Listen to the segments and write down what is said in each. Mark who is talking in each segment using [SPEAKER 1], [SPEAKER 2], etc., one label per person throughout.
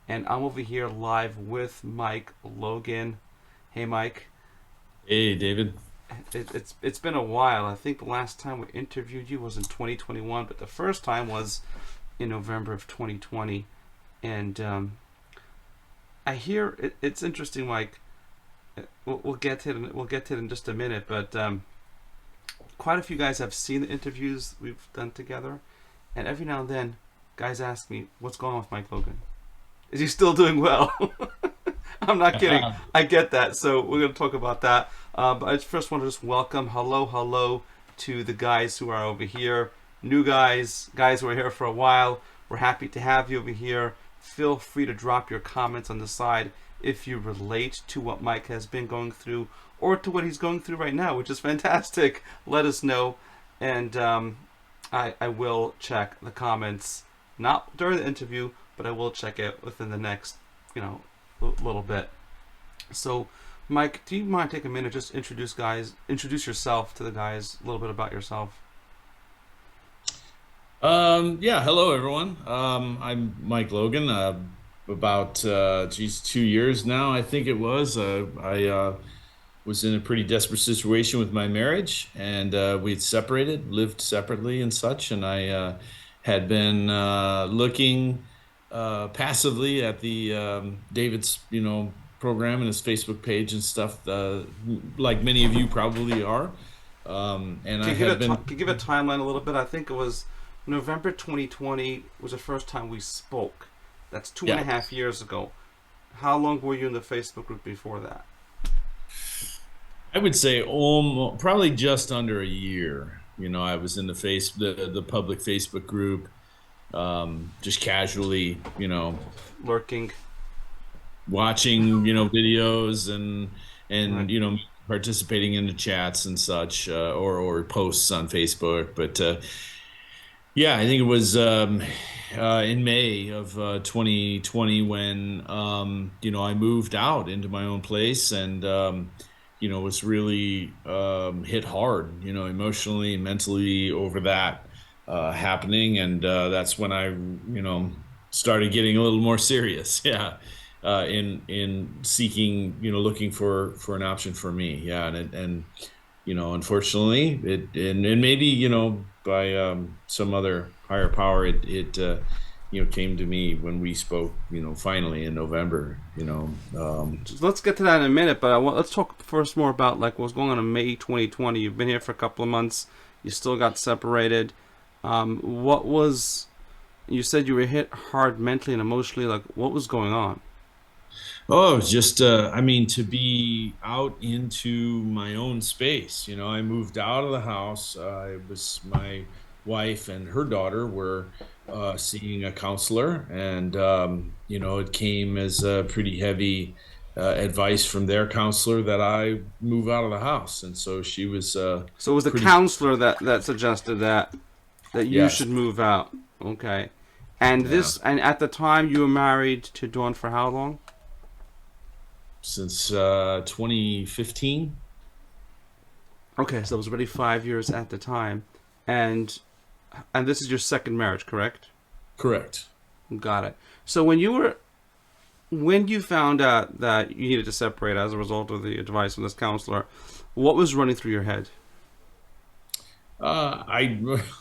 [SPEAKER 1] and I'm over here live with Mike Logan. Hey, Mike.
[SPEAKER 2] Hey, David.
[SPEAKER 1] It's been a while. I think the last time we interviewed you was in 2021, but the first time was in November of 2020. And I hear it's interesting, Mike. We'll get to it. We'll get to it in just a minute, but quite a few guys have seen the interviews we've done together, and every now and then, guys ask me, "What's going on with Mike Logan? Is he still doing well?" I'm not kidding. I get that. So we're going to talk about that. But I first want to just welcome, hello, to the guys who are over here. New guys who are here for a while. We're happy to have you over here. Feel free to drop your comments on the side if you relate to what Mike has been going through or to what he's going through right now, which is fantastic. Let us know. And I will check the comments, not during the interview, but I will check it within the next, little bit. So, Mike, do you mind taking a minute just introduce yourself to the guys, a little bit about yourself?
[SPEAKER 2] Yeah, hello everyone. I'm Mike Logan. About 2 years now, I think it was. I was in a pretty desperate situation with my marriage, and we'd separated, lived separately and such. And I had been looking passively at the David's, program and his Facebook page and stuff, like many of you probably are. And I had been.
[SPEAKER 1] Can you give a timeline a little bit? I think it was November 2020 was the first time we spoke. That's two and
[SPEAKER 2] Yeah.
[SPEAKER 1] a half years ago. How long were you in the Facebook group before that?
[SPEAKER 2] I would say probably just under a year. I was in the public Facebook group, just casually,
[SPEAKER 1] Lurking.
[SPEAKER 2] watching, videos and
[SPEAKER 1] Right.
[SPEAKER 2] participating in the chats and such, or posts on Facebook. But yeah, I think it was in May of 2020 when I moved out into my own place and was really hit hard, emotionally and mentally over that happening, and that's when I started getting a little more serious. Yeah. In seeking, looking for an option for me. Yeah. And unfortunately and maybe, by some other higher power, it came to me when we spoke, finally in November.
[SPEAKER 1] Let's get to that in a minute, but let's talk first more about like what's going on in May 2020. You've been here for a couple of months. You still got separated. What was? You said you were hit hard mentally and emotionally. Like, what was going on?
[SPEAKER 2] Oh, just I mean, to be out into my own space. I moved out of the house. It was my wife and her daughter were seeing a counselor, and it came as a pretty heavy advice from their counselor that I move out of the house, and so she was
[SPEAKER 1] So it was the
[SPEAKER 2] pretty.
[SPEAKER 1] counselor that suggested that you
[SPEAKER 2] Yes,
[SPEAKER 1] should move out. Okay, and
[SPEAKER 2] yeah.
[SPEAKER 1] and at the time you were married to Dawn for how long?
[SPEAKER 2] Since 2015.
[SPEAKER 1] Okay, so it was already 5 years at the time, and this is your second marriage, correct?
[SPEAKER 2] Correct.
[SPEAKER 1] Got it. So when you found out that you needed to separate as a result of the advice from this counselor, what was running through your head?
[SPEAKER 2] I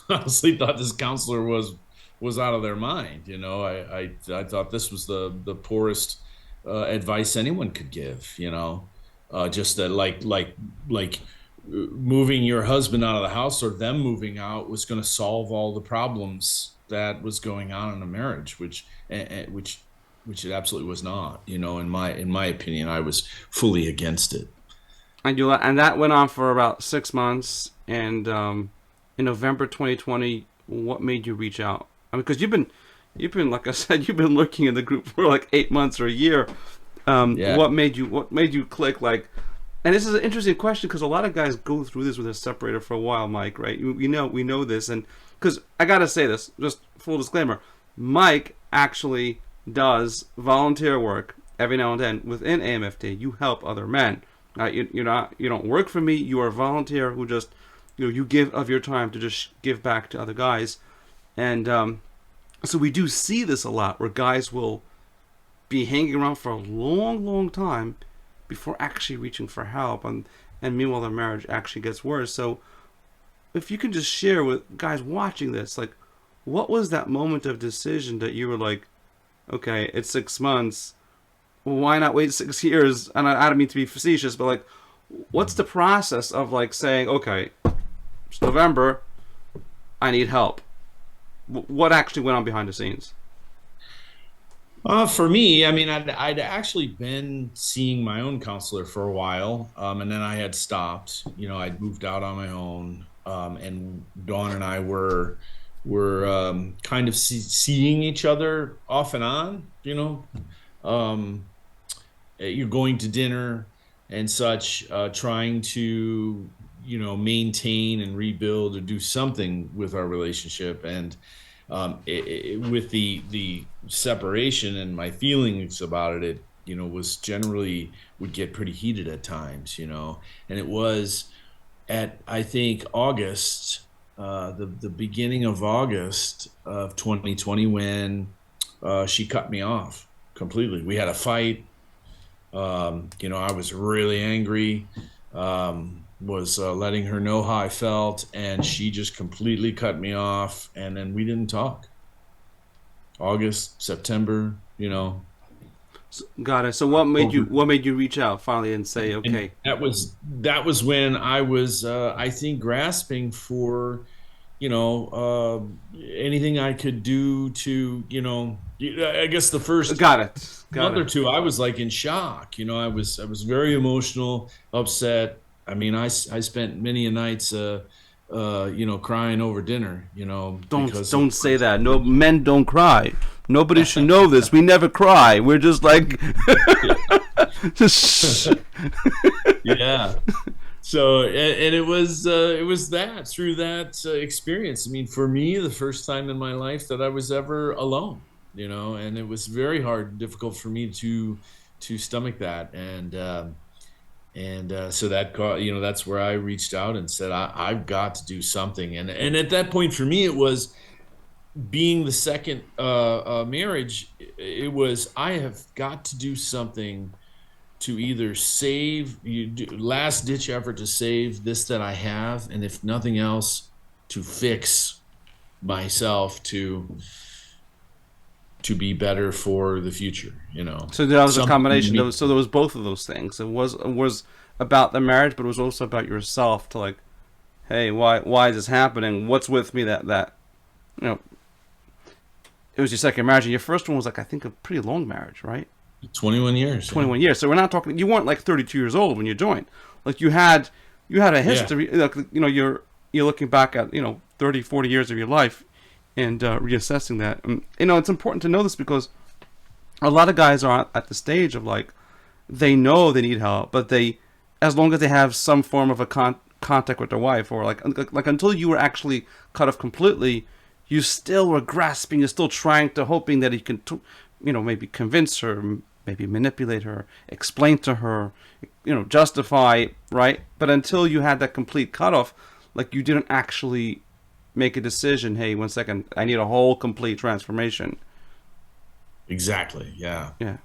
[SPEAKER 2] honestly thought this counselor was out of their mind. I thought this was the poorest advice anyone could give. Just that moving your husband out of the house or them moving out was going to solve all the problems that was going on in a marriage, which it absolutely was not. In my opinion, I was fully against it.
[SPEAKER 1] And that went on for about 6 months. And in November 2020, what made you reach out? I mean, because you've been like I said, you've been lurking in the group for like 8 months or a year.
[SPEAKER 2] Yeah.
[SPEAKER 1] What made you click like? And this is an interesting question because a lot of guys go through this with a separator for a while, Mike. Right? We know this, and because I gotta say this, just full disclaimer, Mike actually does volunteer work every now and then within AMFT. You help other men. You don't work for me. You are a volunteer who just you give of your time to just give back to other guys, and so we do see this a lot where guys will be hanging around for a long, long time before actually reaching for help, and meanwhile the marriage actually gets worse. So if you can just share with guys watching this, like, what was that moment of decision that you were like, okay, it's 6 months, why not wait 6 years? And I don't mean to be facetious, but like, what's the process of like saying, okay, it's November, I need help? What actually went on behind the scenes?
[SPEAKER 2] For me, I mean, I'd actually been seeing my own counselor for a while, and then I had stopped. I'd moved out on my own, and Dawn and I were kind of seeing each other off and on. Um, you're going to dinner and such, trying to maintain and rebuild or do something with our relationship, and with the separation and my feelings about it was generally would get pretty heated at times, and it was at, I think, August, the beginning of August of 2020 when she cut me off completely. We had a fight. I was really angry. Was letting her know how I felt, and she just completely cut me off, and then we didn't talk. August, September.
[SPEAKER 1] Got it. So what made you reach out finally and say, okay?
[SPEAKER 2] And that was when I was, I think, grasping for anything I could do to, I guess the first
[SPEAKER 1] Got it. Got
[SPEAKER 2] month or
[SPEAKER 1] it.
[SPEAKER 2] two, I was like in shock. I was very emotional, upset. I mean, I spent many a nights, crying over dinner,
[SPEAKER 1] Don't
[SPEAKER 2] because of,
[SPEAKER 1] don't say that. No, men don't cry. Nobody should know this. We never cry. We're just like, just
[SPEAKER 2] yeah. So, and it was that through that experience. I mean, for me, the first time in my life that I was ever alone, and it was very hard and difficult for me to stomach that. And so that's where I reached out and said, I've got to do something. And at that point for me, it was being the second marriage. It was, I have got to do something to either save you, last ditch effort to save this that I have, and if nothing else, to fix myself to be better for the future.
[SPEAKER 1] so that was a
[SPEAKER 2] Something
[SPEAKER 1] combination.
[SPEAKER 2] unique.
[SPEAKER 1] So there was both of those things. It was about the marriage, but it was also about yourself. To like, hey, why is this happening? What's with me that you know it was your second marriage, and your first one was like, I think, a pretty long marriage, right?
[SPEAKER 2] 21 years. Yeah.
[SPEAKER 1] 21 years. So we're not talking. You weren't like 32 years old when you joined. Like you had a
[SPEAKER 2] Yeah.
[SPEAKER 1] history. Like, you're looking back at 30, 40 years of your life, and reassessing that. And, it's important to know this because a lot of guys are at the stage of like, they know they need help, but as long as they have some form of a contact with their wife, or like until you were actually cut off completely, you still were grasping. You're still trying to, hoping that you can, maybe convince her, maybe manipulate her, explain to her, justify, right? But until you had that complete cutoff, like, you didn't actually make a decision. Hey, 1 second, I need a whole complete transformation.
[SPEAKER 2] Exactly. Yeah.
[SPEAKER 1] Yeah.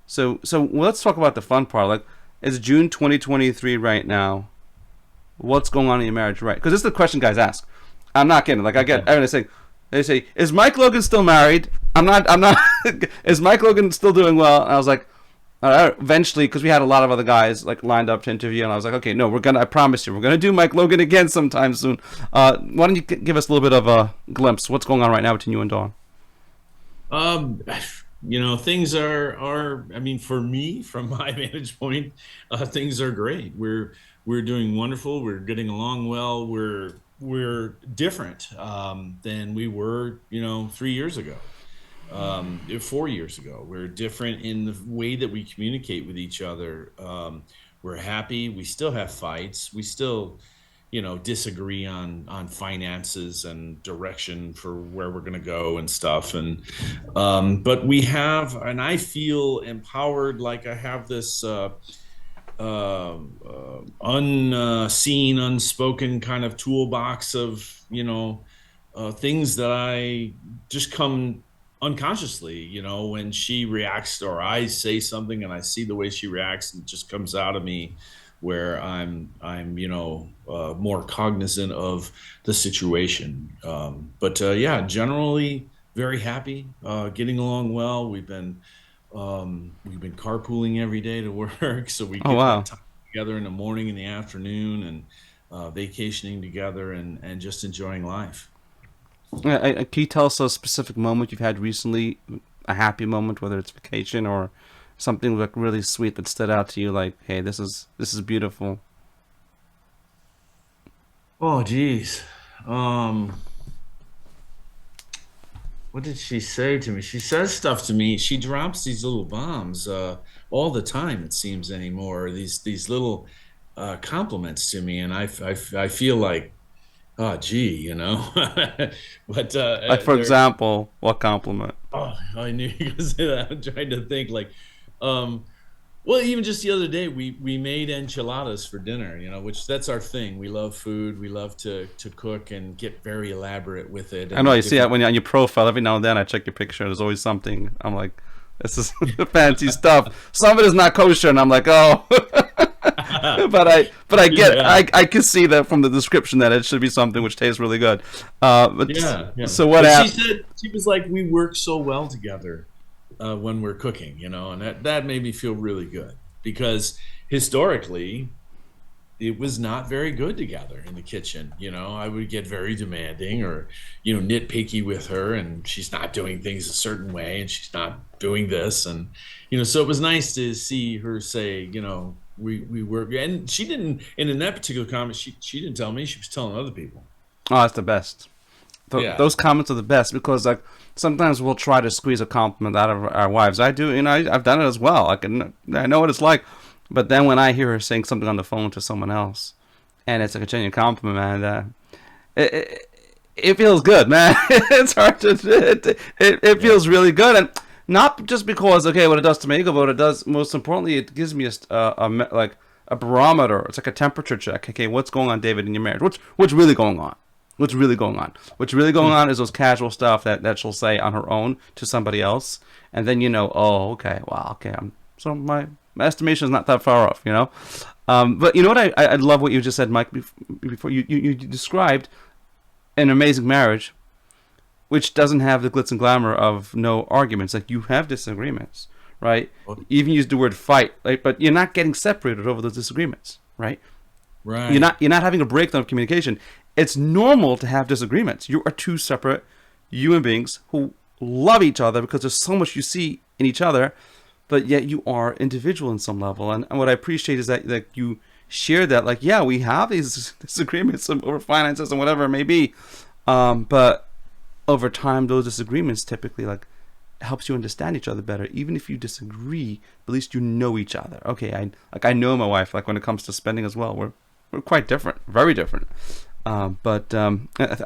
[SPEAKER 1] So let's talk about the fun part. Like, it's June 2023 right now. What's going on in your marriage, right? Because this is the question guys ask. I'm not kidding. Like, I get everything. They say, "Is Mike Logan still married?" I'm not. Is Mike Logan still doing well? And I was like, eventually, because we had a lot of other guys like lined up to interview, and I was like, okay, no, I promise you, we're gonna do Mike Logan again sometime soon. Why don't you give us a little bit of a glimpse? What's going on right now between you and Dawn?
[SPEAKER 2] Um, things I mean, for me, from my vantage point, things are great. We're doing wonderful. We're getting along well. We're different than we were, 3 years ago, 4 years ago. We're different in the way that we communicate with each other. We're happy. We still have fights. We still, disagree on finances and direction for where we're going to go and stuff. And but and I feel empowered, like I have this unseen, unspoken kind of toolbox of things that I just come unconsciously, when she reacts or I say something and I see the way she reacts, and it just comes out of me where I'm more cognizant of the situation. But yeah, generally very happy, getting along well. We've been carpooling every day to work, so we
[SPEAKER 1] Oh
[SPEAKER 2] get that
[SPEAKER 1] wow.
[SPEAKER 2] time together in the morning and the afternoon, and vacationing together and just enjoying life.
[SPEAKER 1] Can you tell us a specific moment you've had recently, a happy moment, whether it's vacation or something like really sweet that stood out to you? Like, hey, this is beautiful.
[SPEAKER 2] Oh, geez. Um, what did she say to me? She says stuff to me. She drops these little bombs all the time, it seems anymore. These little compliments to me, and I feel like, oh, gee, but
[SPEAKER 1] Like, for
[SPEAKER 2] they're
[SPEAKER 1] example, what compliment?
[SPEAKER 2] oh, I knew you were gonna say that. I'm trying to think like, um, well, even just the other day, we made enchiladas for dinner, which that's our thing. We love food. We love to cook and get very elaborate with it
[SPEAKER 1] I know
[SPEAKER 2] and
[SPEAKER 1] you see that
[SPEAKER 2] different.
[SPEAKER 1] when you're on your profile. Every now and then, I check your picture. There's always something. I'm like, this is fancy stuff. Some of it is not kosher, and I'm like, oh. But I get
[SPEAKER 2] Yeah,
[SPEAKER 1] I can see that from the description that it should be something which tastes really good. But
[SPEAKER 2] yeah, yeah.
[SPEAKER 1] so what
[SPEAKER 2] But she
[SPEAKER 1] happened?
[SPEAKER 2] said she was like, we work so well together when we're cooking, and that made me feel really good because historically it was not very good together in the kitchen. I would get very demanding or, nitpicky with her, and she's not doing things a certain way and she's not doing this. And, so it was nice to see her say, we work. And she didn't, and in that particular comment, she didn't tell me, she was telling other people.
[SPEAKER 1] Oh, that's the best.
[SPEAKER 2] Yeah.
[SPEAKER 1] Those comments are the best because like sometimes we'll try to squeeze a compliment out of our wives. I do, I've done it as well. I know what it's like. But then when I hear her saying something on the phone to someone else, and it's like a genuine compliment, man, it feels good, man. It's hard to it
[SPEAKER 2] Yeah.
[SPEAKER 1] feels really good, and not just because okay what it does to me, but what it does most importantly, it gives me like a barometer. It's like a temperature check. Okay, what's going on, David, in your marriage? What's really going on? What's really going on? What's really going on is those casual stuff that she'll say on her own to somebody else, and then oh, okay, wow, okay, so my estimation is not that far off. But you know what I love what you just said, Mike. Before you described an amazing marriage, which doesn't have the glitz and glamour of no arguments. Like you have disagreements, right?
[SPEAKER 2] Oh,
[SPEAKER 1] You even use the word fight, like, but you're not getting separated over those disagreements, right? You're
[SPEAKER 2] right.
[SPEAKER 1] not you're not having a breakdown of communication. It's normal to have disagreements. You are two separate human beings who love each other because there's so much you see in each other, but yet you are individual in some level. And what I appreciate is that you share that, like, yeah, we have these disagreements over finances and whatever it may be, but over time, those disagreements typically like helps you understand each other better. Even if you disagree, at least you know each other. Okay, I know my wife. Like when it comes to spending as well, we're quite different, very different. But I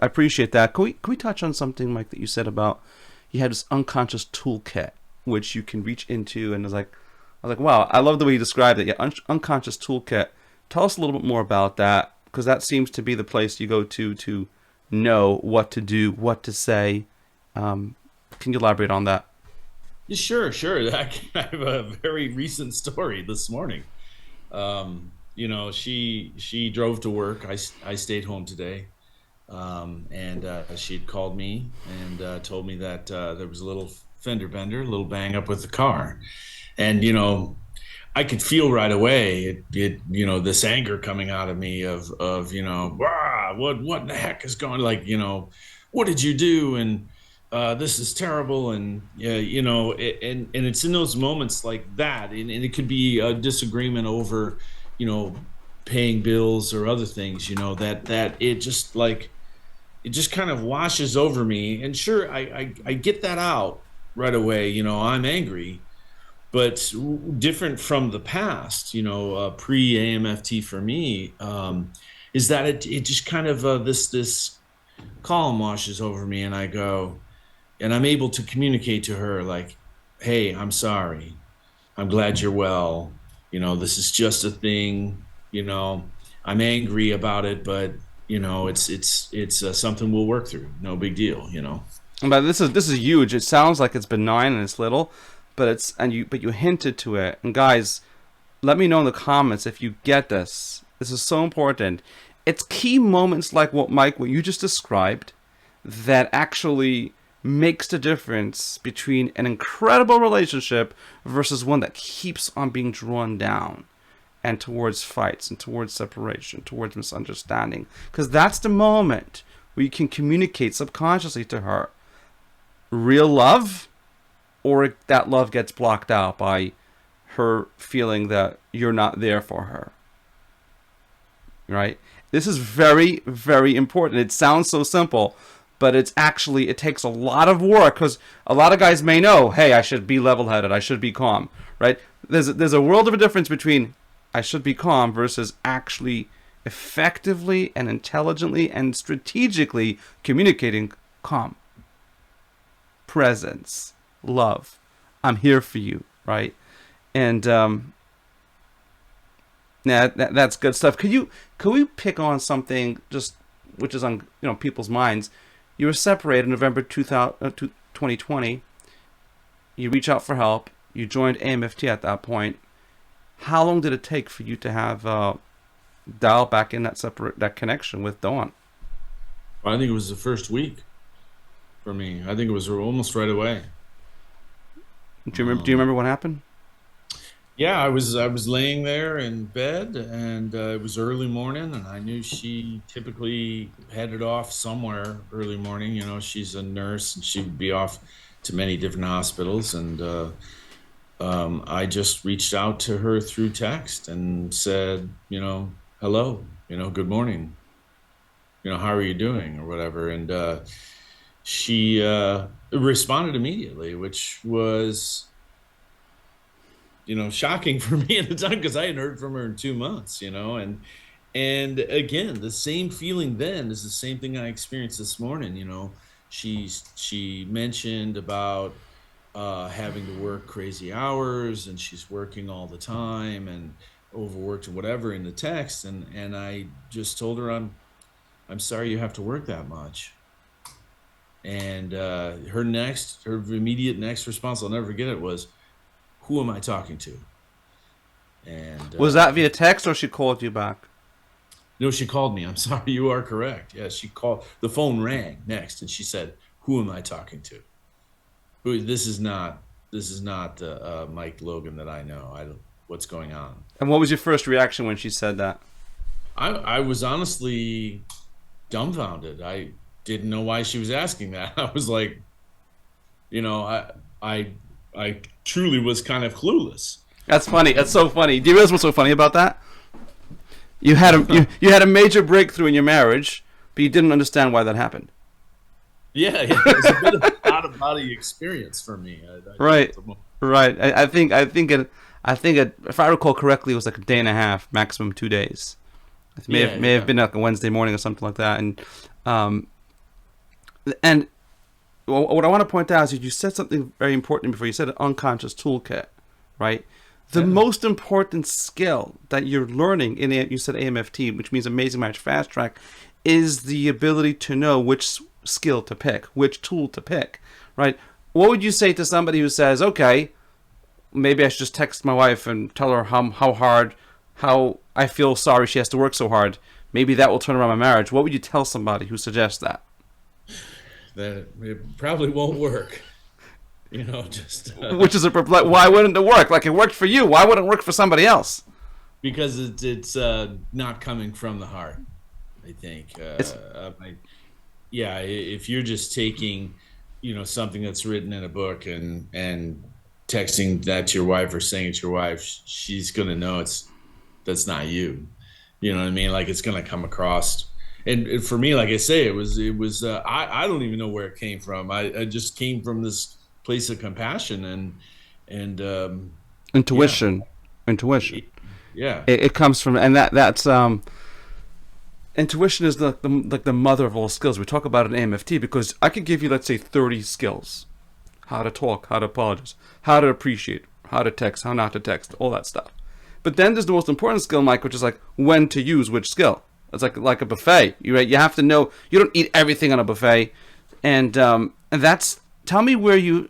[SPEAKER 1] appreciate that. Can we touch on something, Mike, that you said about you had this unconscious toolkit which you can reach into, and I was like, wow, I love the way you described it. Yeah, unconscious toolkit. Tell us a little bit more about that because that seems to be the place you go to know what to do, what to say. Um, can you elaborate on that?
[SPEAKER 2] Yeah, sure, sure. I have a very recent story this morning. She drove to work. I stayed home today. And she'd called me and told me that there was a little fender bender, a little bang up with the car. And, I could feel right away this anger coming out of me of, "Wah, what the heck is going, like, what did you do? And this is terrible. And, yeah, and it's in those moments like that. And it could be a disagreement over, you know, paying bills or other things, that it just kind of washes over me. And sure, I get that out right away. I'm angry, but different from the past, pre AMFT for me, is that it just kind of this calm washes over me, and I go, and I'm able to communicate to her like, hey, I'm sorry. I'm glad you're well. This is just a thing. I'm angry about it, but it's something we'll work through. No big deal.
[SPEAKER 1] But this is huge. It sounds like it's benign and it's little, but you hinted to it. And guys, let me know in the comments if you get this. This is so important. It's key moments like what you just described that actually makes the difference between an incredible relationship versus one that keeps on being drawn down and towards fights and towards separation, towards misunderstanding. Because that's the moment where you can communicate subconsciously to her real love, or that love gets blocked out by her feeling that you're not there for her. Right? This is very, very important. It sounds so simple, but it takes a lot of work, because a lot of guys may know, hey, I should be level-headed, I should be calm, right? There's a world of a difference between I should be calm versus actually effectively and intelligently and strategically communicating calm, presence, love. I'm here for you, right? And that's good stuff. Could we pick on something just which is on people's minds? You were separated in November 2020. You reach out for help. You joined AMFT at that point. How long did it take for you to have dial back in that connection with Dawn?
[SPEAKER 2] I think it was the first week for me. I think it was almost right away.
[SPEAKER 1] Do you remember what happened?
[SPEAKER 2] Yeah, I was laying there in bed, and it was early morning, and I knew she typically headed off somewhere early morning. She's a nurse, and she would be off to many different hospitals, and I just reached out to her through text and said, hello, good morning, how are you doing, or whatever, and she responded immediately, which was shocking for me at the time, because I hadn't heard from her in 2 months, and again, the same feeling then is the same thing I experienced this morning. She mentioned about having to work crazy hours, and she's working all the time and overworked or whatever in the text, and I just told her, I'm sorry you have to work that much. And her immediate next response, I'll never forget it, was, who am I talking to? And
[SPEAKER 1] was that via text, or she called you back?
[SPEAKER 2] No, she called me. I'm sorry, you are correct. Yes, she called. The phone rang next, and she said, who am I talking to? This is not Mike Logan that I know. What's going on?
[SPEAKER 1] And what was your first reaction when she said that?
[SPEAKER 2] I was honestly dumbfounded. I didn't know why she was asking that. I was like, I truly was kind of clueless.
[SPEAKER 1] That's funny. That's so funny. Do you realize what's so funny about that? You had a major breakthrough in your marriage, but you didn't understand why that happened.
[SPEAKER 2] Yeah, it was a bit of an out-of-body experience for me.
[SPEAKER 1] Right. I think if I recall correctly, it was like a day and a half, maximum 2 days. It may have been like a Wednesday morning or something like that. And what I want to point out is you said something very important before. You said an unconscious toolkit, right? The most important skill that you're learning you said AMFT, which means Amazing Marriage Fast Track, is the ability to know which skill to pick, which tool to pick, right? What would you say to somebody who says, okay, maybe I should just text my wife and tell her how I feel sorry she has to work so hard. Maybe that will turn around my marriage. What would you tell somebody who suggests that?
[SPEAKER 2] That it probably won't work.
[SPEAKER 1] Which is why wouldn't it work? Like, it worked for you. Why wouldn't it work for somebody else?
[SPEAKER 2] Because it's not coming from the heart, I think. If you're just taking, something that's written in a book and texting that to your wife or saying it to your wife, she's gonna know that's not you. You know what I mean? Like, it's gonna come across. And for me, like I say, it was I don't even know where it came from. I just came from this place of compassion and
[SPEAKER 1] intuition. Yeah, it comes from, and that's intuition is like the mother of all skills. We talk about it in AMFT because I could give you, let's say, 30 skills: how to talk, how to apologize, how to appreciate, how to text, how not to text, all that stuff. But then there's the most important skill, Mike, which is like when to use which skill. It's like a buffet. You have to know. You don't eat everything on a buffet, and And that's tell me where you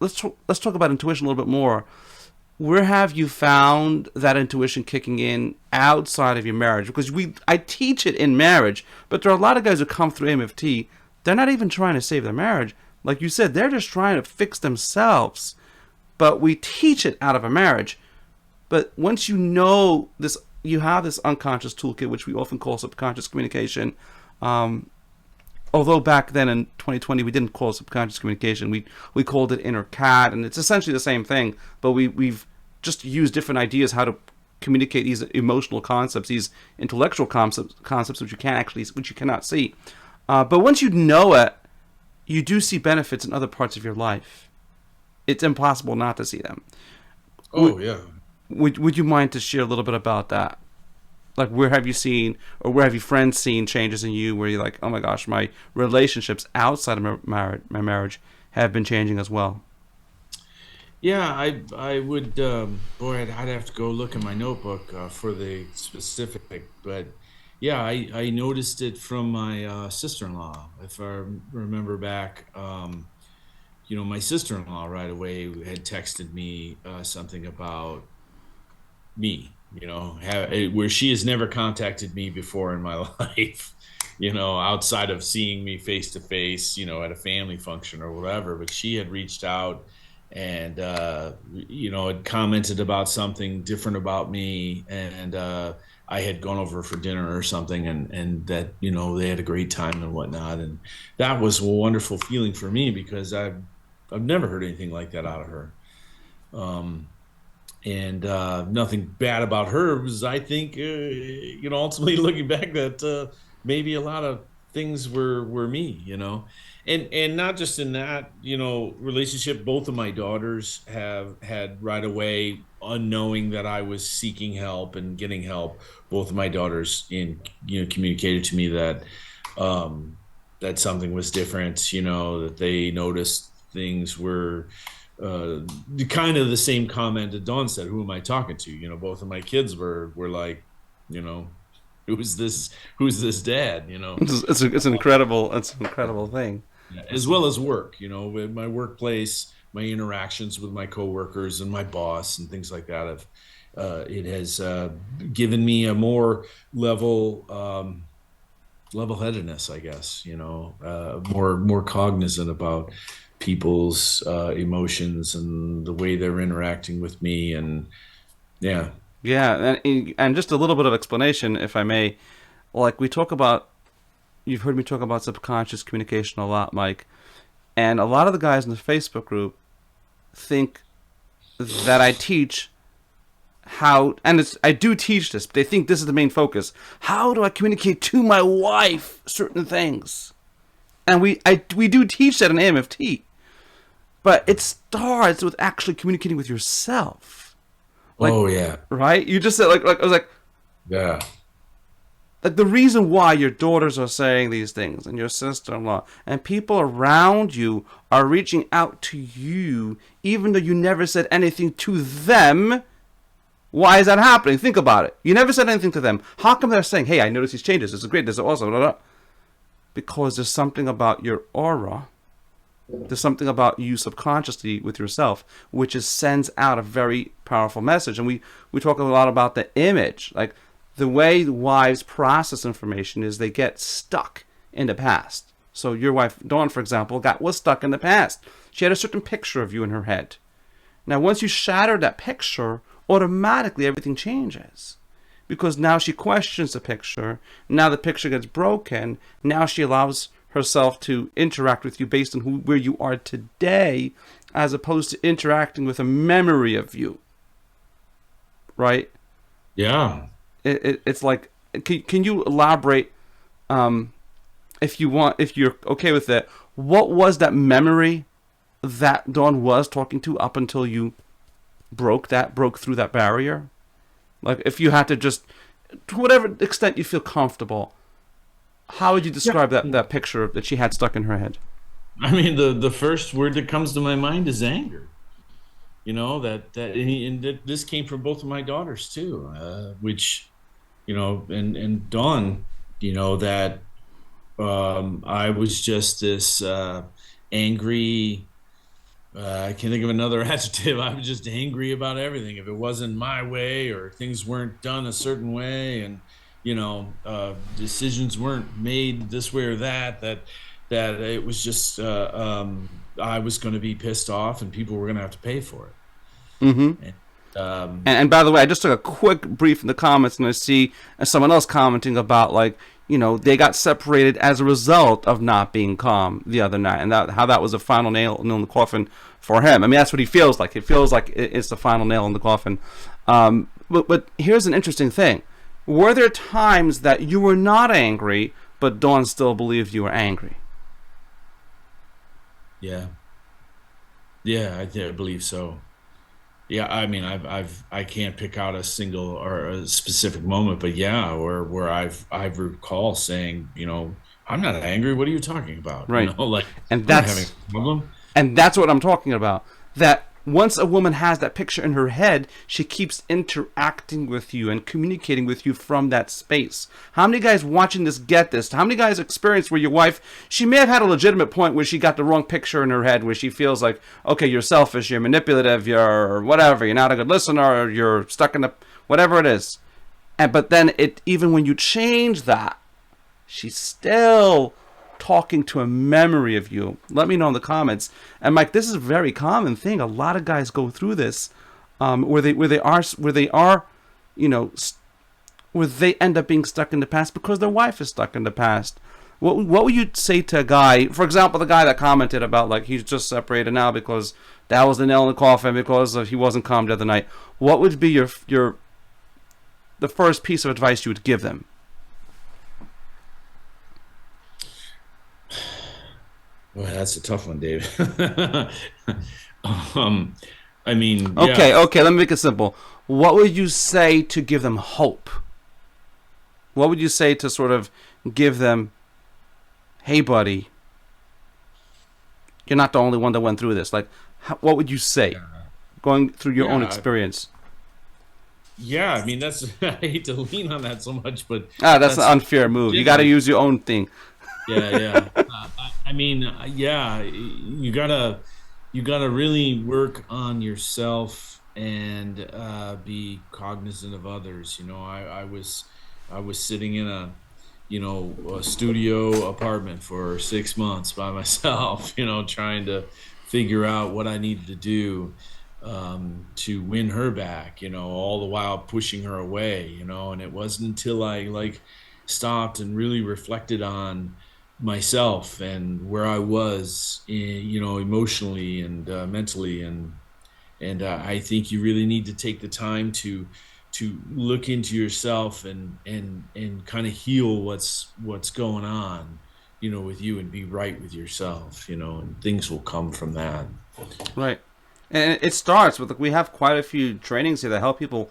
[SPEAKER 1] let's talk about intuition a little bit more. Where have you found that intuition kicking in outside of your marriage? Because I teach it in marriage, but there are a lot of guys who come through MFT. They're not even trying to save their marriage. Like you said, they're just trying to fix themselves. But we teach it out of a marriage. But once you know this, you have this unconscious toolkit, which we often call subconscious communication. Although back then in 2020 we didn't call it subconscious communication, we called it inner cat, and it's essentially the same thing. But we've just used different ideas how to communicate these emotional concepts, these intellectual concepts which you cannot see. But once you know it, you do see benefits in other parts of your life. It's impossible not to see them.
[SPEAKER 2] Oh, yeah.
[SPEAKER 1] Would you mind to share a little bit about that? Like, where have you seen, or where have your friends seen changes in you where you're like, oh my gosh, my relationships outside of my marriage have been changing as well?
[SPEAKER 2] Yeah, I would, boy, I'd have to go look in my notebook for the specific, but yeah, I noticed it from my sister-in-law. If I remember back, my sister-in-law right away had texted me something about me, where she has never contacted me before in my life, outside of seeing me face to face, at a family function or whatever. But she had reached out and, had commented about something different about me. And I had gone over for dinner or something, and that, they had a great time and whatnot. And that was a wonderful feeling for me because I've never heard anything like that out of her. And nothing bad about her. Because I think, ultimately looking back, that maybe a lot of things were me, and not just in that, relationship. Both of my daughters have had right away, unknowing that I was seeking help and getting help. Both of my daughters communicated to me that that something was different, that they noticed things were kind of the same comment that Dawn said. Who am I talking to? Both of my kids were like, who's this dad?
[SPEAKER 1] It's an incredible thing.
[SPEAKER 2] As well as work, with my workplace, my interactions with my coworkers and my boss and things like that. It has given me a more level-headedness, I guess. More cognizant about people's emotions and the way they're interacting with me. And yeah.
[SPEAKER 1] Yeah, and just a little bit of explanation, if I may. Like, you've heard me talk about subconscious communication a lot, Mike. And a lot of the guys in the Facebook group think that I teach how, and I do teach this, but they think this is the main focus. How do I communicate to my wife certain things? And we do teach that in AMFT. But it starts with actually communicating with yourself. Like,
[SPEAKER 2] oh yeah.
[SPEAKER 1] Right? You just said like I was like,
[SPEAKER 2] yeah.
[SPEAKER 1] Like, the reason why your daughters are saying these things and your sister-in-law and people around you are reaching out to you even though you never said anything to them. Why is that happening? Think about it. You never said anything to them. How come they're saying, hey, I noticed these changes. This is great. This is awesome. Blah, blah. Because there's something about your aura. There's something about you subconsciously with yourself, which sends out a very powerful message. And we talk a lot about the image. Like, the way wives process information is they get stuck in the past. So your wife, Dawn, for example, was stuck in the past. She had a certain picture of you in her head. Now, once you shatter that picture, automatically everything changes. Because now she questions the picture. Now the picture gets broken. Now she allows herself to interact with you based on where you are today, as opposed to interacting with a memory of you. Right?
[SPEAKER 2] Yeah.
[SPEAKER 1] It's like, can you elaborate, if you're okay with it? What was that memory that Dawn was talking to up until you broke through that barrier? Like, if you had to just, to whatever extent you feel comfortable, how would you describe that picture that she had stuck in her head?
[SPEAKER 2] I mean, the first word that comes to my mind is anger. And this came from both of my daughters too, which, and Dawn, that I was just this angry. I can't think of another adjective. I was just angry about everything. If it wasn't my way or things weren't done a certain way, and decisions weren't made this way or that it was just I was going to be pissed off, and people were going to have to pay for it.
[SPEAKER 1] Mm-hmm.
[SPEAKER 2] And,
[SPEAKER 1] And by the way, I just took a quick brief in the comments, and I see someone else commenting about, like, they got separated as a result of not being calm the other night, and how that was a final nail in the coffin for him. I mean, that's what he feels like. It feels like it's the final nail in the coffin. But here's an interesting thing: were there times that you were not angry, but Dawn still believed you were angry?
[SPEAKER 2] yeah, I believe so. Yeah, I mean, I can't pick out a single or a specific moment, but yeah, where I've recall saying, I'm not angry. What are you talking about?
[SPEAKER 1] Right.
[SPEAKER 2] Like,
[SPEAKER 1] And
[SPEAKER 2] I'm not having
[SPEAKER 1] that's
[SPEAKER 2] a problem.
[SPEAKER 1] And that's what I'm talking about. That once a woman has that picture in her head, she keeps interacting with you and communicating with you from that space. How many guys watching this get this? How many guys experience where your wife, she may have had a legitimate point where she got the wrong picture in her head, where she feels like, okay, you're selfish, you're manipulative, you're whatever, you're not a good listener, or you're stuck in the whatever it is. But then even when you change that, she's still talking to a memory of you. Let me know in the comments. And Mike, this is a very common thing. A lot of guys go through this, where they end up being stuck in the past because their wife is stuck in the past. What would you say to a guy, for example, the guy that commented about, like, he's just separated now because that was the nail in the coffin because he wasn't calm the other night? What would be the first piece of advice you would give them?
[SPEAKER 2] Well, that's a tough one, David. I mean,
[SPEAKER 1] Okay,
[SPEAKER 2] yeah,
[SPEAKER 1] let me make it simple. What would you say to give them hope? What would you say to sort of give them, hey, buddy, you're not the only one that went through this? Like, what would you say going through your own
[SPEAKER 2] yeah,
[SPEAKER 1] experience?
[SPEAKER 2] yeah. I mean, that's I hate to lean on that so much, but
[SPEAKER 1] That's an
[SPEAKER 2] that's
[SPEAKER 1] unfair move. You got to use your own thing.
[SPEAKER 2] yeah, yeah. I mean, yeah, you gotta really work on yourself and be cognizant of others. I was sitting in a studio apartment for 6 months by myself, trying to figure out what I needed to do to win her back, all the while pushing her away, and it wasn't until I like stopped and really reflected on myself and where I was, emotionally and mentally, and I think you really need to take the time to look into yourself and kind of heal what's going on, with you, and be right with yourself, and things will come from that.
[SPEAKER 1] Right. And it starts with, we have quite a few trainings here that help people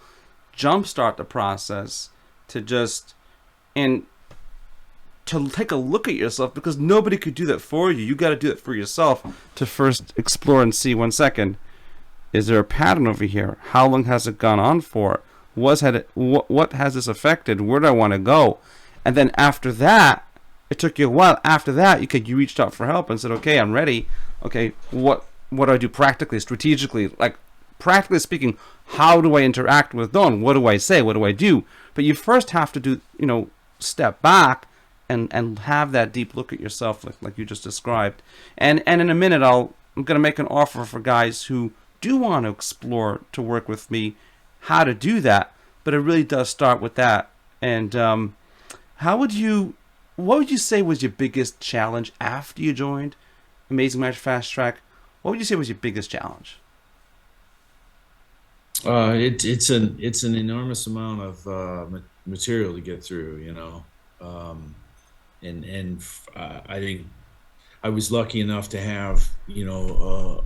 [SPEAKER 1] jumpstart the process to just, and to take a look at yourself, because nobody could do that for you. You got to do it for yourself to first explore and see, 1 second, is there a pattern over here? How long has it gone on for? What has this affected? Where do I want to go? And then after that, it took you a while. After that, you reached out for help and said, okay, I'm ready. Okay, what do I do practically, strategically? Like, practically speaking, how do I interact with Dawn? What do I say? What do I do? But you first have to do, step back and have that deep look at yourself, like you just described. And in a minute, I'm going to make an offer for guys who do want to explore, to work with me, how to do that. But it really does start with that. And what would you say was your biggest challenge after you joined Amazing Marriage Fast Track? What would you say was your biggest challenge?
[SPEAKER 2] It's an enormous amount of material to get through, and I think I was lucky enough to have a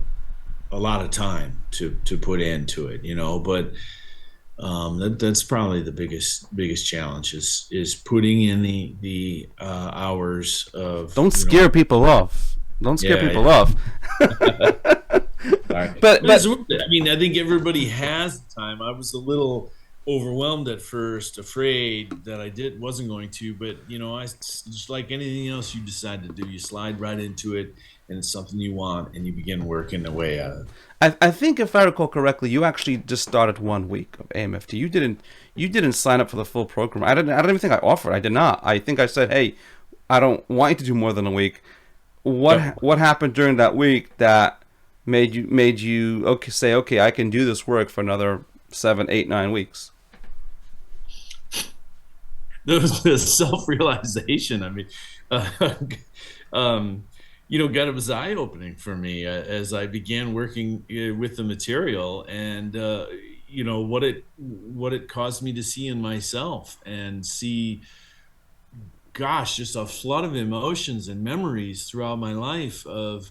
[SPEAKER 2] lot of time to put into it, but that's probably the biggest challenge is putting in the hours of
[SPEAKER 1] Don't scare people off. Don't scare
[SPEAKER 2] yeah,
[SPEAKER 1] people
[SPEAKER 2] yeah.
[SPEAKER 1] off.
[SPEAKER 2] All right.
[SPEAKER 1] But
[SPEAKER 2] I mean, I think everybody has the time. I was a little overwhelmed at first, afraid that I wasn't going to, but I just like anything else you decide to do, you slide right into it, and it's something you want, and you begin working away at it.
[SPEAKER 1] I think if I recall correctly, you actually just started 1 week of AMFT. You didn't sign up for the full program. I don't even think I offered. I did not. I think I said, hey, I don't want you to do more than a week.
[SPEAKER 2] Yep.
[SPEAKER 1] What happened during that week that made you okay say, okay, I can do this work for another 7, 8, 9 weeks?
[SPEAKER 2] The self-realization. I mean, uh, God, it was eye-opening for me as I began working with the material, and what it caused me to see in myself, and see, gosh, just a flood of emotions and memories throughout my life of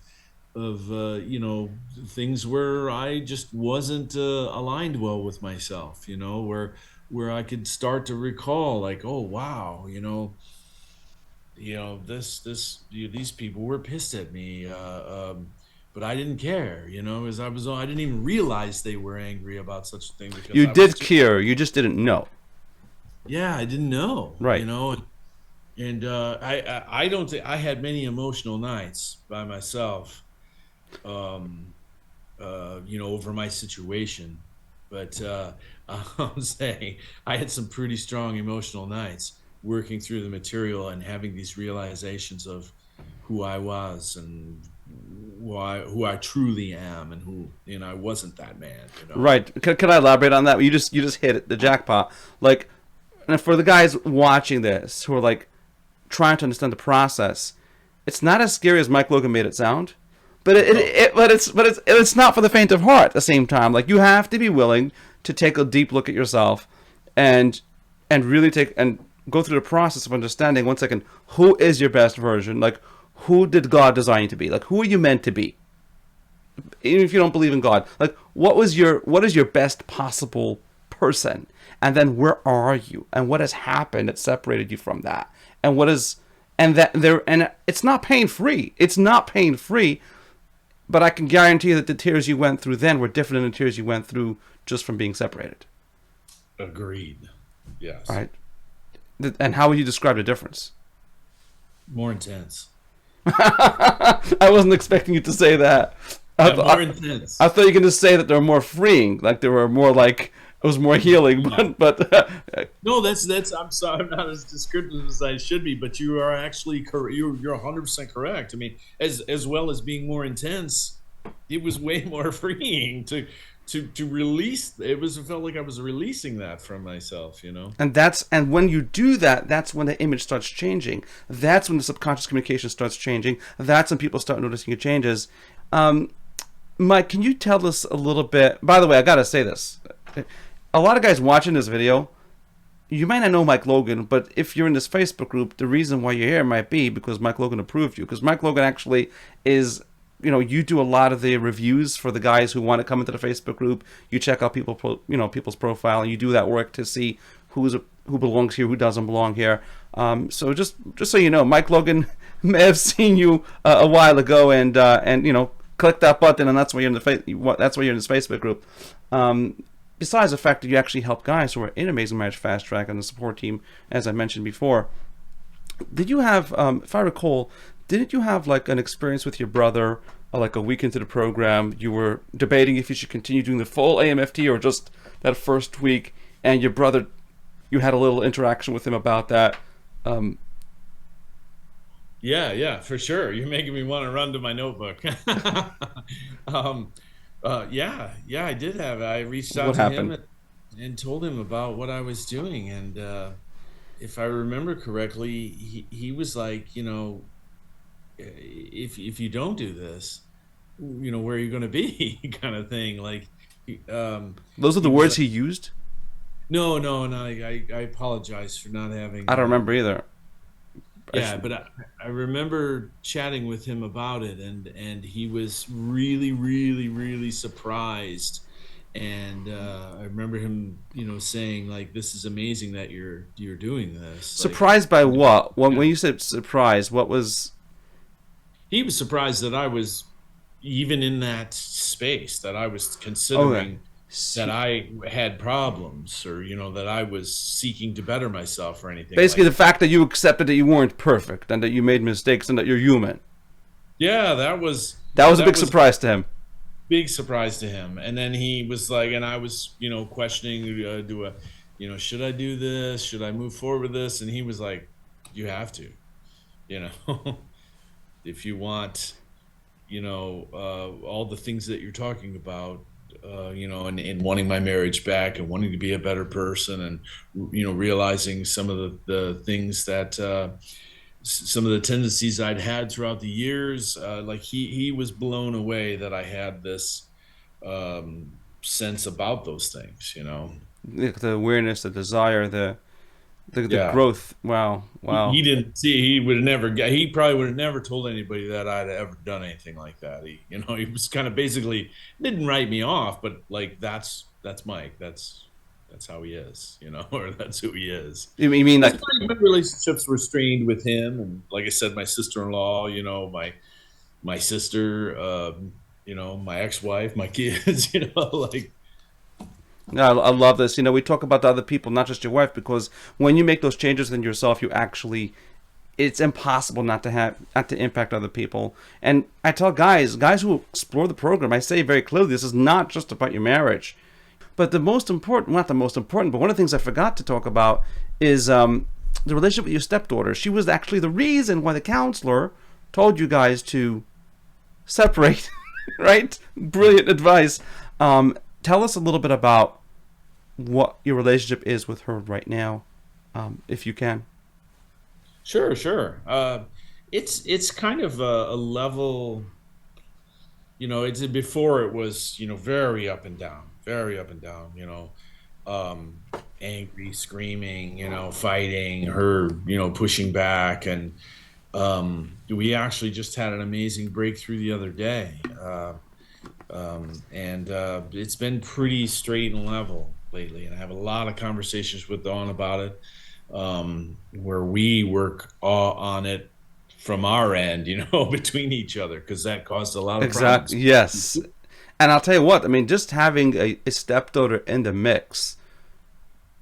[SPEAKER 2] things where I just wasn't aligned well with myself, where I could start to recall, like, oh wow, these people were pissed at me, but I didn't care, as I didn't even realize they were angry about such a thing, because
[SPEAKER 1] You
[SPEAKER 2] I was
[SPEAKER 1] did
[SPEAKER 2] just,
[SPEAKER 1] care. You just didn't know.
[SPEAKER 2] yeah, I didn't know,
[SPEAKER 1] Right.
[SPEAKER 2] and I don't think I had many emotional nights by myself, um, over my situation. But I'm saying I had some pretty strong emotional nights working through the material and having these realizations of who I was, and who I truly am, and who, I wasn't that man.
[SPEAKER 1] Right. Can I elaborate on that? You just hit it, the jackpot. Like, and for the guys watching this who are like trying to understand the process, it's not as scary as Mike Logan made it sound. But
[SPEAKER 2] Oh,
[SPEAKER 1] it's not for the faint of heart at the same time. Like, you have to be willing to take a deep look at yourself, and really take and go through the process of understanding, one second, who is your best version? Like, who did God design you to be? Like, who are you meant to be? Even if you don't believe in God, like, what is your best possible person? And then where are you? And what has happened that separated you from that? And what is and it's not pain free. It's not pain free, but I can guarantee you that the tears you went through then were different than the tears you went through just from being separated.
[SPEAKER 2] agreed. Yes.
[SPEAKER 1] Right? And how would you describe the difference?
[SPEAKER 2] More intense.
[SPEAKER 1] I wasn't expecting you to say that.
[SPEAKER 2] Yeah, more
[SPEAKER 1] I,
[SPEAKER 2] intense.
[SPEAKER 1] I thought you were going to say that they were more freeing, like they were more like it was more healing.
[SPEAKER 2] No.
[SPEAKER 1] But
[SPEAKER 2] No, that's. I'm sorry, I'm not as descriptive as I should be, but you are actually correct. You're 100% correct. I mean, as well as being more intense, it was way more freeing to release. It felt like I was releasing that from myself.
[SPEAKER 1] and when you do that, that's when the image starts changing. That's when the subconscious communication starts changing. That's when people start noticing your changes. Um, Mike, can you tell us a little bit? By the way, I gotta say this: a lot of guys watching this video, you might not know Mike Logan, but if you're in this Facebook group, the reason why you're here might be because Mike Logan approved you. Because Mike Logan actually is, you do a lot of the reviews for the guys who want to come into the Facebook group. You check out people's profile, and you do that work to see who belongs here, who doesn't belong here. So just so you know, Mike Logan may have seen you a while ago, and click that button, and that's why you're in this Facebook group. Besides the fact that you actually help guys who are in Amazing Marriage Fast Track and the support team, as I mentioned before, did you have, if I recall, didn't you have like an experience with your brother, like a week into the program, you were debating if you should continue doing the full AMFT or just that first week, and your brother, you had a little interaction with him about that. Um,
[SPEAKER 2] Yeah, for sure. You're making me want to run to my notebook. um, yeah, I did have. I reached out
[SPEAKER 1] what
[SPEAKER 2] to him
[SPEAKER 1] happened?
[SPEAKER 2] and told him about what I was doing, and if I remember correctly, he was like, if you don't do this, where are you going to be, kind of thing. Like,
[SPEAKER 1] Those are the
[SPEAKER 2] he was
[SPEAKER 1] words
[SPEAKER 2] like,
[SPEAKER 1] he used?
[SPEAKER 2] no, no, no. I apologize for not
[SPEAKER 1] I
[SPEAKER 2] having.
[SPEAKER 1] don't remember either. I
[SPEAKER 2] Yeah,
[SPEAKER 1] should,
[SPEAKER 2] but I remember chatting with him about it, and he was really, really, really surprised. And I remember him, saying, like, "This is amazing that you're doing this." Like,
[SPEAKER 1] surprised by what? When
[SPEAKER 2] yeah.
[SPEAKER 1] you said surprised, what was?
[SPEAKER 2] He was surprised that I was even in that space, that I was
[SPEAKER 1] Okay.
[SPEAKER 2] considering that I had problems, or that I was seeking to better myself or anything
[SPEAKER 1] Basically,
[SPEAKER 2] like
[SPEAKER 1] the
[SPEAKER 2] that.
[SPEAKER 1] fact that you accepted that you weren't perfect and that you made mistakes and that you're human.
[SPEAKER 2] Yeah,
[SPEAKER 1] That was a
[SPEAKER 2] that
[SPEAKER 1] big
[SPEAKER 2] was
[SPEAKER 1] surprise to him.
[SPEAKER 2] big surprise to him. And then he was like, and I was, questioning, should I do this? Should I move forward with this? And he was like, you have to, you know, if you want, all the things that you're talking about, and wanting my marriage back and wanting to be a better person and, realizing some of the things that, some of the tendencies I'd had throughout the years, like he was blown away that I had this sense about those things.
[SPEAKER 1] The awareness, the desire, the
[SPEAKER 2] Yeah,
[SPEAKER 1] growth. Wow,
[SPEAKER 2] he
[SPEAKER 1] wow.
[SPEAKER 2] didn't see. He would have never. He probably would have never told anybody that I'd ever done anything like that. He was kind of basically didn't write me off, but like that's Mike. That's how he is, or that's who he is.
[SPEAKER 1] You mean like,
[SPEAKER 2] My relationships were strained with him, and like I said, my sister-in-law, my sister, my ex-wife, my kids, like
[SPEAKER 1] no, I love this. We talk about the other people, not just your wife, because when you make those changes in yourself, you actually, it's impossible not to impact other people. And I tell guys who explore the program, I say very clearly, this is not just about your marriage. But the most important, not the most important, but one of the things I forgot to talk about is the relationship with your stepdaughter. She was actually the reason why the counselor told you guys to separate, right? Brilliant advice. Tell us a little bit about what your relationship is with her right now, if you can.
[SPEAKER 2] sure, sure. It's kind of a level. It's before it was very up and down, very up and down. Um, Angry, screaming, fighting, her pushing back, and we actually just had an amazing breakthrough the other day. And it's been pretty straight and level lately. And I have a lot of conversations with Dawn about it, where we work on it from our end, between each other, because that caused a lot of problems.
[SPEAKER 1] Exactly. Yes. And I'll tell you what, I mean, just having a stepdaughter in the mix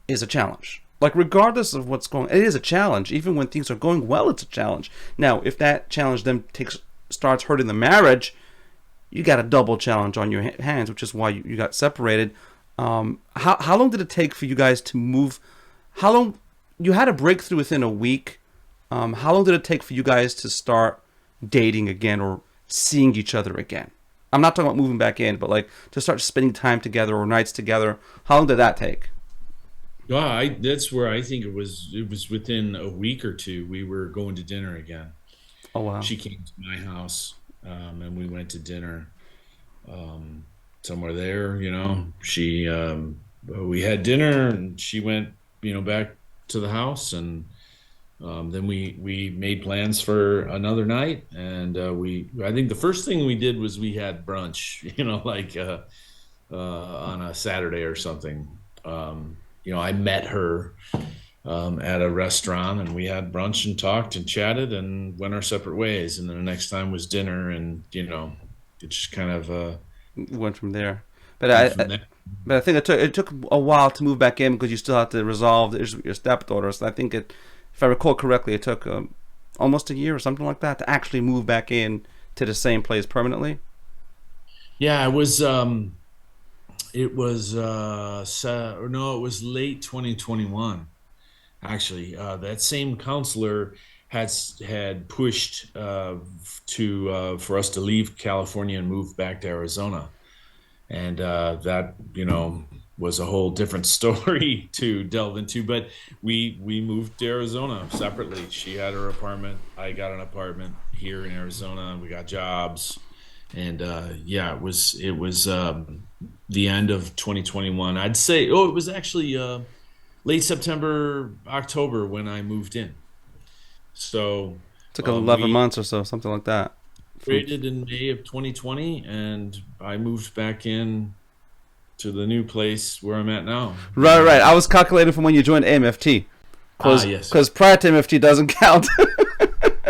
[SPEAKER 1] is a challenge. Like, regardless of what's going, it is a challenge. Even when things are going well, it's a challenge. Now, if that challenge then starts hurting the marriage, you got a double challenge on your hands, which is why you got separated. How long did it take for you guys to move? How long you had a breakthrough within a week? How long did it take for you guys to start dating again or seeing each other again? I'm not talking about moving back in, but like to start spending time together or nights together. How long did that take?
[SPEAKER 2] Yeah, that's where I think it was within a week or two. We were going to dinner again.
[SPEAKER 1] Oh wow.
[SPEAKER 2] She came to my house, and we went to dinner, um, somewhere there. She we had dinner, and she went, back to the house, and then we made plans for another night, and I think the first thing we did was we had brunch, like on a Saturday or something. I met her at a restaurant, and we had brunch and talked and chatted and went our separate ways. And then the next time was dinner, and it just kind of
[SPEAKER 1] Went from there. But
[SPEAKER 2] went
[SPEAKER 1] I,
[SPEAKER 2] from there.
[SPEAKER 1] but I think it took a while to move back in because you still have to resolve the issue with your stepdaughter. So I think if I recall correctly, it took almost a year or something like that to actually move back in to the same place permanently.
[SPEAKER 2] Yeah, or no, it was late 2021. Actually, that same counselor had pushed to for us to leave California and move back to Arizona, and that was a whole different story to delve into. But we moved to Arizona separately. She had her apartment. I got an apartment here in Arizona. We got jobs, and yeah, it was the end of 2021. I'd say. Oh, it was actually late September, October when I moved in. So
[SPEAKER 1] Took 11
[SPEAKER 2] we
[SPEAKER 1] months or so, something like that. From
[SPEAKER 2] graduated in May of 2020, and I moved back in to the new place where I'm at now.
[SPEAKER 1] right, right. I was calculating from when you joined AMFT,
[SPEAKER 2] Ah, yes.
[SPEAKER 1] because prior to MFT doesn't count.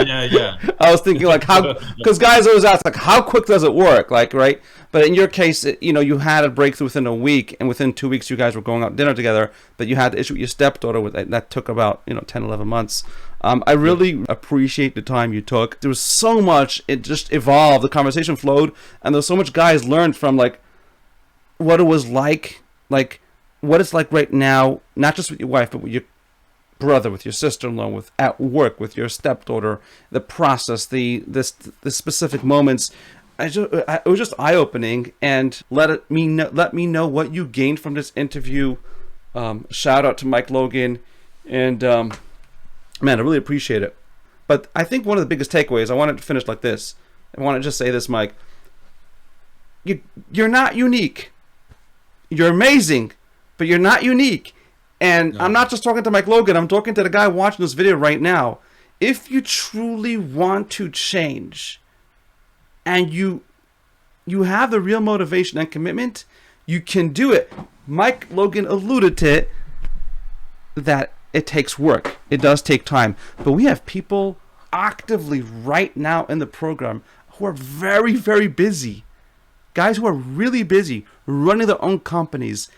[SPEAKER 2] Yeah.
[SPEAKER 1] I was thinking like how, because guys always ask like how quick does it work, like, right? But in your case, you had a breakthrough within a week, and within 2 weeks you guys were going out to dinner together. But you had the issue with your stepdaughter that took about 10, 11 months. I really appreciate the time you took. There was so much, it just evolved, the conversation flowed, and there's so much guys learned from like what it was like what it's like right now, not just with your wife, but with your brother, with your sister-in-law, with at work, with your stepdaughter, the process, the specific moments. It was just eye-opening, and let me know what you gained from this interview. Shout out to Mike Logan, and man, I really appreciate it. But I think one of the biggest takeaways, I wanted to finish like this. I want to just say this, Mike. You're not unique. You're amazing, but you're not unique. And no. I'm not just talking to Mike Logan. I'm talking to the guy watching this video right now. If you truly want to change, and you have the real motivation and commitment, you can do it. Mike Logan alluded to it, that it takes work. It does take time. But we have people actively right now in the program who are very, very busy. Guys who are really busy running their own companies,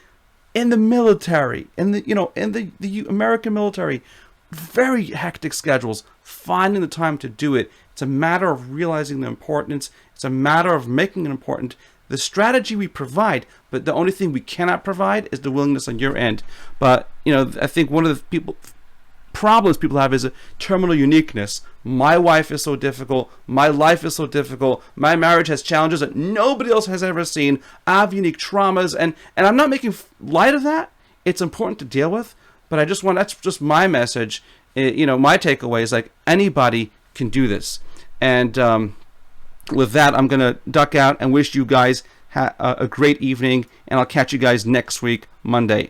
[SPEAKER 1] in the military, in the American military, very hectic schedules, finding the time to do it. It's a matter of realizing the importance. It's a matter of making it important. The strategy we provide, but the only thing we cannot provide is the willingness on your end. But I think one of the problems people have is a terminal uniqueness. My wife is so difficult. My life is so difficult. My marriage has challenges that nobody else has ever seen. I have unique traumas, and I'm not making light of that. It's important to deal with, but that's just my message. My takeaway is like anybody can do this. And with that, I'm gonna duck out and wish you guys a great evening, and I'll catch you guys next week, Monday.